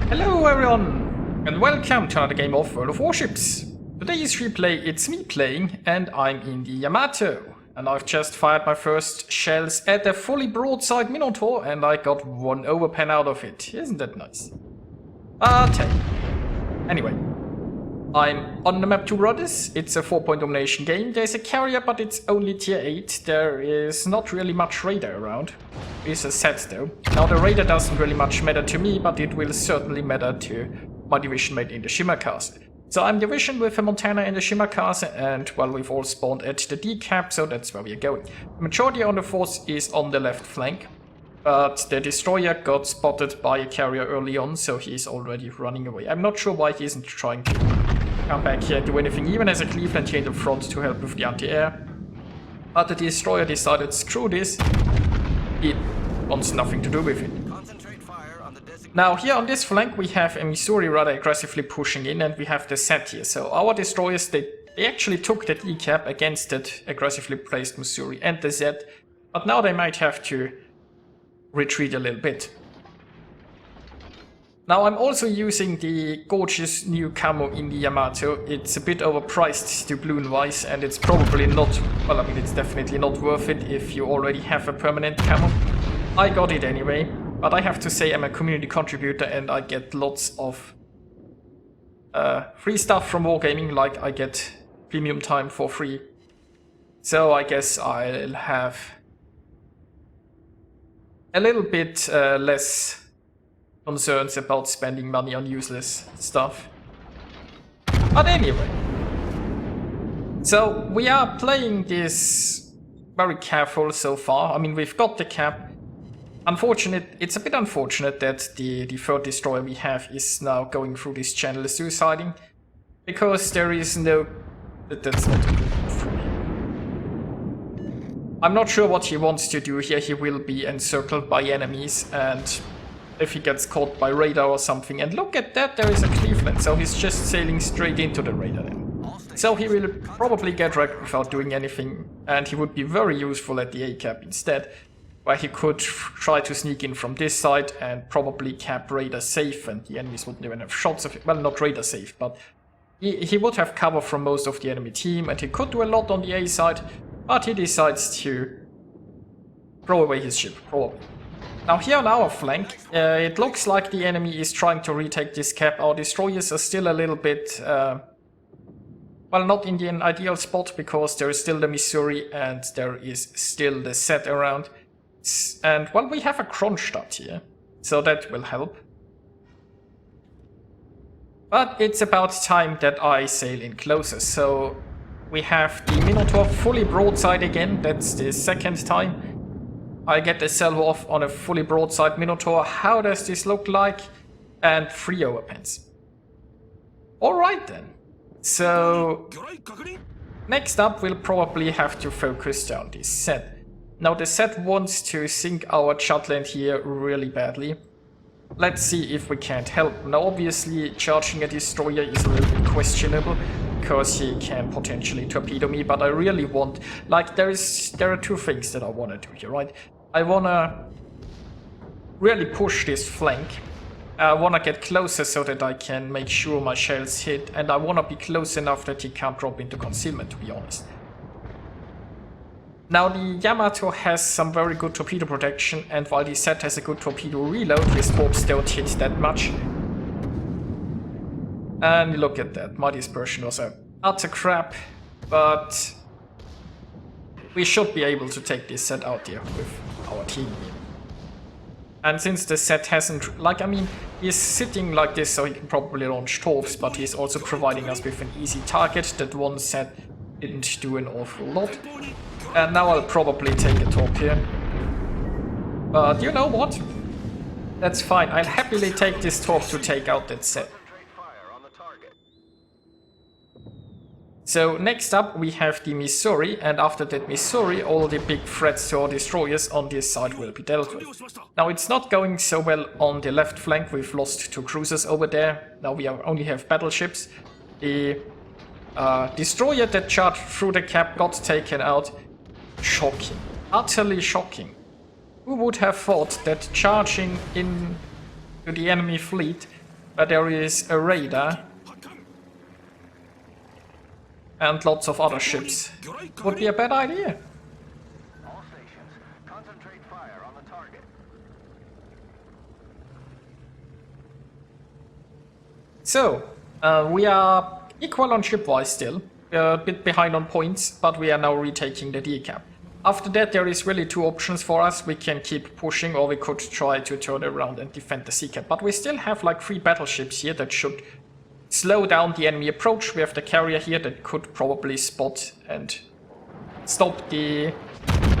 Hello everyone, and welcome to another game of World of Warships. Today's replay, it's me playing, and I'm in the Yamato. And I've just fired my first shells at a fully broadside Minotaur, and I got one overpen out of it. Isn't that nice? But hey. Anyway, I'm on the map to Rhodes. It's a 4-point domination game. There's a carrier, but it's only tier 8. There is not really much radar around. There's a set though. Now the radar doesn't really much matter to me, but it will certainly matter to my division mate in the Shimmer Castle. So I'm division with a Montana in the Shimmer Castle, and well, we've all spawned at the decap, so that's where we're going. The majority on the force is on the left flank, but the destroyer got spotted by a carrier early on, so he's already running away. I'm not sure why he isn't trying to come back here and do anything, even as a Cleveland here in the front to help with the anti-air. But the destroyer decided, screw this, he wants nothing to do with it. Now here on this flank we have a Missouri rather aggressively pushing in, and we have the set here. So our destroyers, they actually took that decap against that aggressively placed Missouri and the Z, but now they might have to retreat a little bit. Now I'm also using the gorgeous new camo in the Yamato. It's a bit overpriced to balloon wise, and it's probably not, well, I mean, it's definitely not worth it if you already have a permanent camo. I got it anyway, but I have to say I'm a community contributor and I get lots of free stuff from Wargaming, like I get premium time for free. So I guess I'll have a little bit less concerns about spending money on useless stuff. But anyway, so we are playing this very careful so far. I mean, we've got the cap. It's a bit unfortunate that the third destroyer we have is now going through this channel suiciding, because there is no... that's not good for me. I'm not sure what he wants to do here. He will be encircled by enemies, and if he gets caught by radar or something, and look at that, there is a Cleveland, so he's just sailing straight into the radar then. So he will probably get wrecked without doing anything, and he would be very useful at the A cap instead, where he could try to sneak in from this side and probably cap radar safe, and the enemies wouldn't even have shots of it. Well, not radar safe, but he would have cover from most of the enemy team, and he could do a lot on the A side, but he decides to throw away his ship, probably. Now here on our flank, it looks like the enemy is trying to retake this cap. Our destroyers are still a little bit, well, not in the ideal spot, because there is still the Missouri and there is still the set around. And, well, we have a Kronstadt here, so that will help. But it's about time that I sail in closer, so we have the Minotaur fully broadside again. That's the second time I get a salvo off on a fully broadside Minotaur. How does this look like? And 3 overpens. Alright then. So next up we'll probably have to focus down this set. Now the set wants to sink our Jutland here really badly. Let's see if we can't help. Now obviously charging a destroyer is a little bit questionable, because he can potentially torpedo me, but I really want, like, there are two things that I want to do here, right? I want to really push this flank. I want to get closer so that I can make sure my shells hit, and I want to be close enough that he can't drop into concealment, to be honest. Now the Yamato has some very good torpedo protection, and while the set has a good torpedo reload, his torps don't hit that much. And look at that, my dispersion was a utter crap, but we should be able to take this set out here with our team here. And since the set hasn't, like, I mean, he's sitting like this so he can probably launch torps, but he's also providing us with an easy target that one set didn't do an awful lot. And now I'll probably take a torp here. But you know what? That's fine, I'll happily take this torp to take out that set. So next up we have the Missouri, and after that Missouri, all the big threats to our destroyers on this side will be dealt with. Now it's not going so well on the left flank. We've lost 2 cruisers over there. Now we only have battleships. The destroyer that charged through the cap got taken out. Shocking. Utterly shocking. Who would have thought that charging in to the enemy fleet but there is a radar and lots of other ships. Would be a bad idea. All stations, concentrate fire on the target. So, we are equal on ship-wise still. We are a bit behind on points, but we are now retaking the decap. After that, there is really two options for us. We can keep pushing, or we could try to turn around and defend the sea cap. But we still have like 3 battleships here that should slow down the enemy approach. We have the carrier here that could probably spot and stop the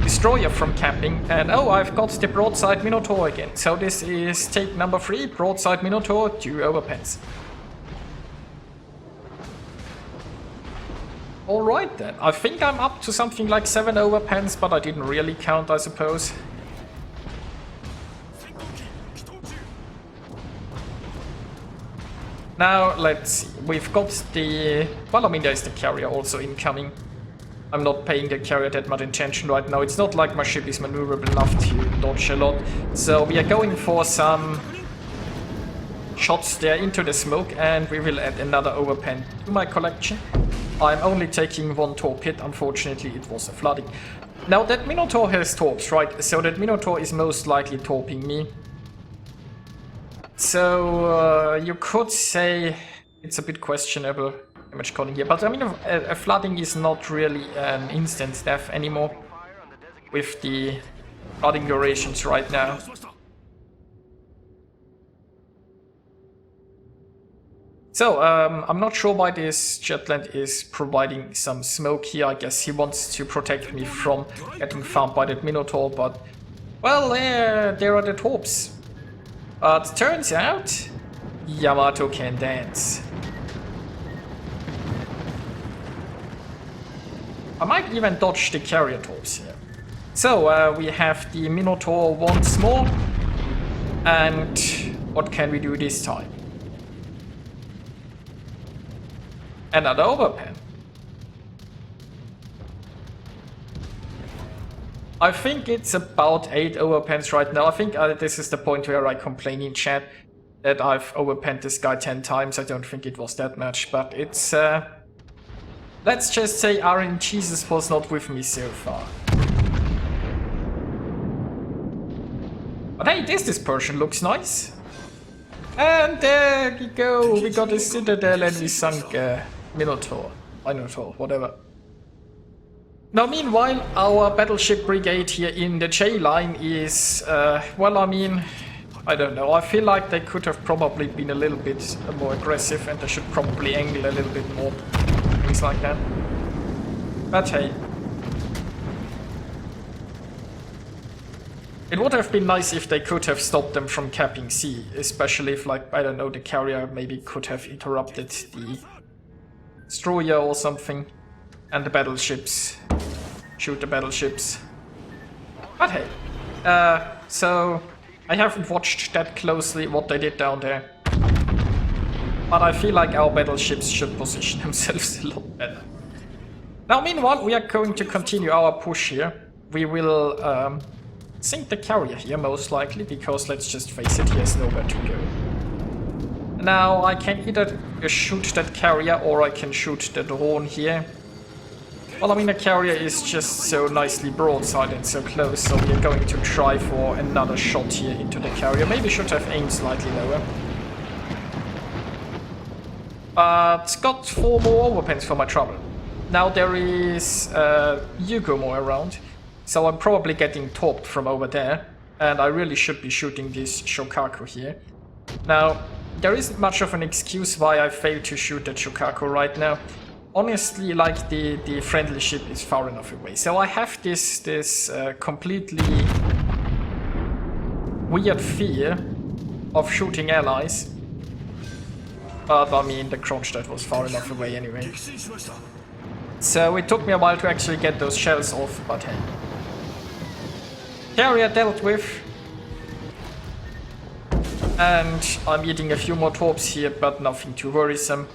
destroyer from capping. And oh, I've got the broadside Minotaur again. So this is take number 3, broadside Minotaur, 2 overpens. Alright then, I think I'm up to something like 7 overpens, but I didn't really count, I suppose. Now, let's see, we've got the... well, I mean, there's the carrier also incoming. I'm not paying the carrier that much attention right now. It's not like my ship is maneuverable enough to dodge a lot. So we are going for some shots there into the smoke, and we will add another overpen to my collection. I'm only taking 1 torp hit, unfortunately it was a flooding. Now that Minotaur has torps, right? So that Minotaur is most likely torping me. So you could say it's a bit questionable damage calling here, but I mean a flooding is not really an instant death anymore with the flooding durations right now. So, I'm not sure why this Jetland is providing some smoke here. I guess he wants to protect me from getting farmed by that Minotaur, but... well, there are the torps. But turns out, Yamato can dance. I might even dodge the carrier torps here. So, we have the Minotaur once more. And what can we do this time? Another overpen. I think it's about 8 overpens right now. I think this is the point where I complain in chat that I've overpenned this guy 10 times. I don't think it was that much, but it's... let's just say RNGesus was not with me so far. But hey, this dispersion looks nice. And there we go. We got a citadel and we sunk Minotaur, whatever. Now, meanwhile, our battleship brigade here in the J line is, well, I mean, I don't know. I feel like they could have probably been a little bit more aggressive, and they should probably angle a little bit more, things like that. But hey. It would have been nice if they could have stopped them from capping C, especially if, like, I don't know, the carrier maybe could have interrupted the destroyer or something, and the battleships. Shoot the battleships. But hey, so I haven't watched that closely what they did down there. But I feel like our battleships should position themselves a lot better. Now, meanwhile, we are going to continue our push here. We will sink the carrier here, most likely, because let's just face it, he has nowhere to go. Now, I can either shoot that carrier or I can shoot the drone here. Well, I mean, the carrier is just so nicely broadside and so close, so we are going to try for another shot here into the carrier. Maybe should have aimed slightly lower. But got 4 more overpens for my trouble. Now there is Yugomo around, so I'm probably getting torped from over there, and I really should be shooting this Shokaku here. Now, there isn't much of an excuse why I failed to shoot that Shokaku right now. Honestly, like, the friendly ship is far enough away. So I have this completely weird fear of shooting allies. But I mean, the Kronstadt was far enough away anyway. So it took me a while to actually get those shells off, but hey. Carrier dealt with. And I'm eating a few more torps here, but nothing too worrisome.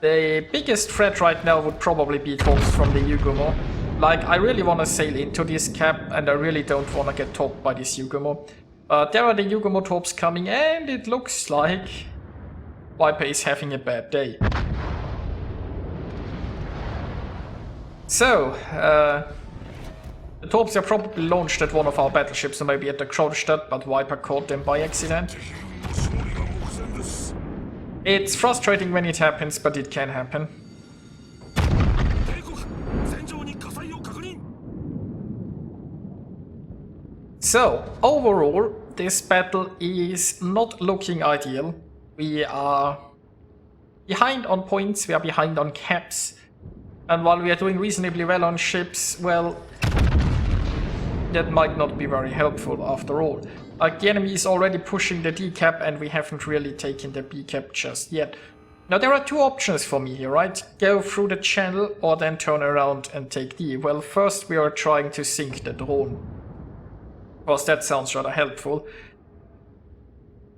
The biggest threat right now would probably be torps from the Yugomo. Like, I really want to sail into this cap, and I really don't want to get torped by this Yugomo. But there are the Yugumo torps coming, and it looks like Viper is having a bad day. So, the torps are probably launched at one of our battleships, or maybe at the Kronstadt, but Viper caught them by accident. It's frustrating when it happens, but it can happen. So, overall, this battle is not looking ideal. We are behind on points, we are behind on caps. And while we are doing reasonably well on ships, well, that might not be very helpful after all. Like, the enemy is already pushing the D cap and we haven't really taken the B cap just yet. Now there are two options for me here, right? Go through the channel or then turn around and take D. Well, first we are trying to sink the drone. Because that sounds rather helpful.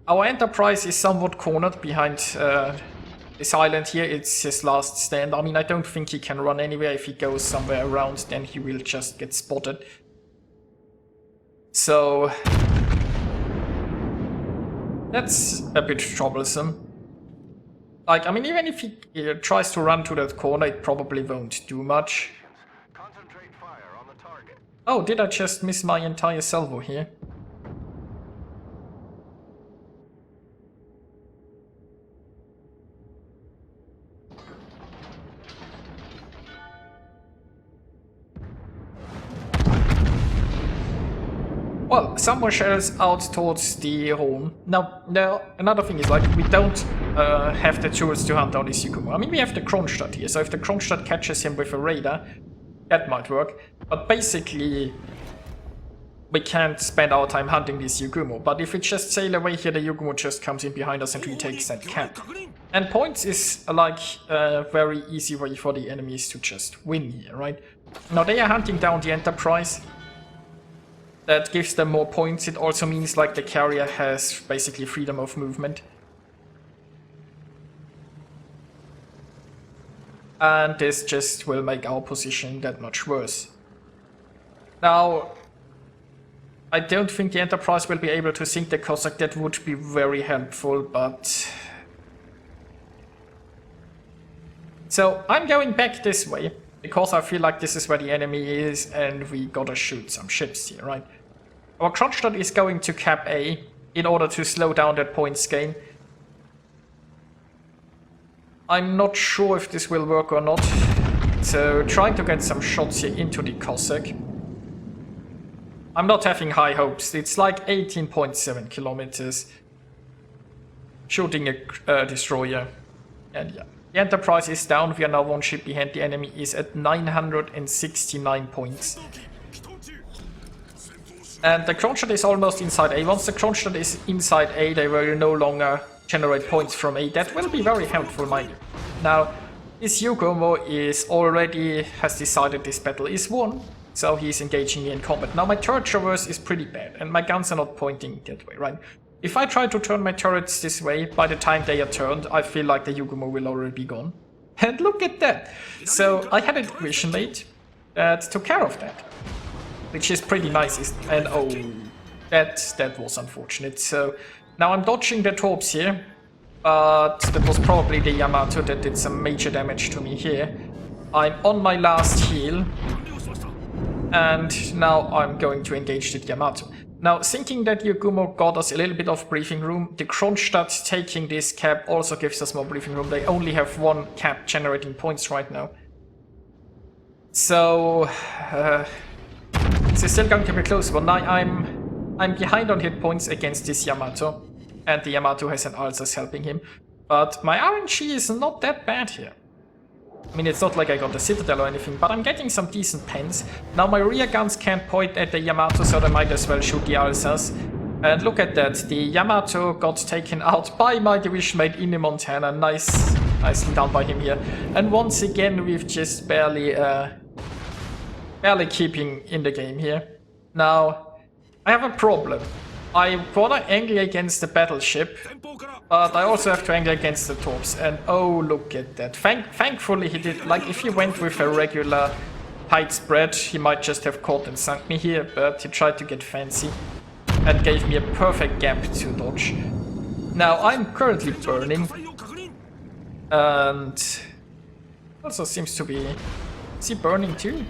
Our Enterprise is somewhat cornered behind this island here. It's his last stand. I mean, I don't think he can run anywhere. If he goes somewhere around, then he will just get spotted. So that's a bit troublesome. Like, I mean, even if he tries to run to that corner, it probably won't do much. Concentrate fire on the target. Oh, did I just miss my entire salvo here? Well, some more shells out towards the Rhone. Now, another thing is, like, we don't have the tools to hunt down this Yugumo. I mean, we have the Kronstadt here, so if the Kronstadt catches him with a radar, that might work. But basically, we can't spend our time hunting this Yugumo. But if we just sail away here, the Yugumo just comes in behind us and retakes that cap. And points is, like, a very easy way for the enemies to just win here, right? Now, they are hunting down the Enterprise. That gives them more points. It also means, like, the carrier has basically freedom of movement. And this just will make our position that much worse. Now, I don't think the Enterprise will be able to sink the Cossack. That would be very helpful, but... So, I'm going back this way, because I feel like this is where the enemy is, and we gotta shoot some ships here, right? Our Kronstadt is going to cap A in order to slow down that points gain. I'm not sure if this will work or not, so trying to get some shots here into the Cossack. I'm not having high hopes. It's like 18.7 kilometers. Shooting a destroyer, and yeah. The Enterprise is down. We are now one ship behind. The enemy is at 969 points. And the Kronstadt is almost inside A. Once the Kronstadt is inside A, they will no longer generate points from A. That will be very helpful, mind you. Now, this Yugumo has decided this battle is won, so he's engaging in combat. Now, my turret traverse is pretty bad, and my guns are not pointing that way, right? If I try to turn my turrets this way, by the time they are turned, I feel like the Yugumo will already be gone. And look at that! So, I had a division mate that took care of that. Which is pretty nice, and oh, that was unfortunate. So, now I'm dodging the torps here, but that was probably the Yamato that did some major damage to me here. I'm on my last heal, and now I'm going to engage the Yamato. Now, sinking that Yugumo got us a little bit of breathing room. The Kronstadt taking this cap also gives us more breathing room. They only have one cap generating points right now. So, it's still going to be close, but now I'm behind on hit points against this Yamato, and the Yamato has an Alsace helping him. But my RNG is not that bad here. I mean, it's not like I got the Citadel or anything, but I'm getting some decent pens. Now my rear guns can't point at the Yamato, so they might as well shoot the Alsace. And look at that, the Yamato got taken out by my division mate in the Montana. Nicely done by him here. And once again, we've just barely keeping in the game here. Now, I have a problem. I wanna angle against the battleship, but I also have to angle against the torps. And oh, look at that. Thankfully he did, like, if he went with a regular height spread, he might just have caught and sunk me here, but he tried to get fancy. That gave me a perfect gap to dodge. Now I'm currently burning, and also seems to be... Is he burning too?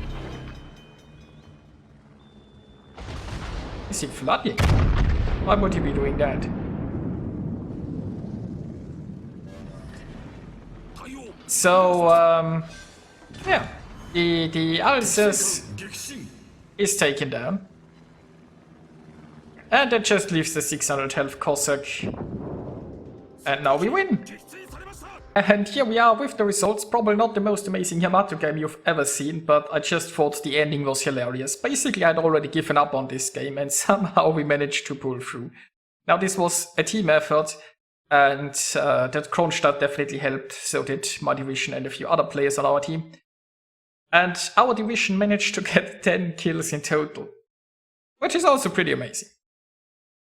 Is he flooding? Why would he be doing that? So, yeah, the Alsace is taken down. And that just leaves the 600 health Cossack. And now we win! And here we are with the results. Probably not the most amazing Yamato game you've ever seen, but I just thought the ending was hilarious. Basically, I'd already given up on this game, and somehow we managed to pull through. Now, this was a team effort, and that Kronstadt definitely helped, so did my division and a few other players on our team. And our division managed to get 10 kills in total, which is also pretty amazing.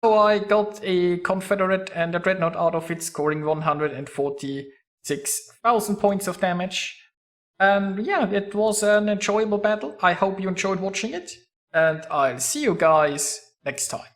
So I got a Confederate and a Dreadnought out of it, scoring 146,000 points of damage. And yeah, it was an enjoyable battle. I hope you enjoyed watching it, and I'll see you guys next time.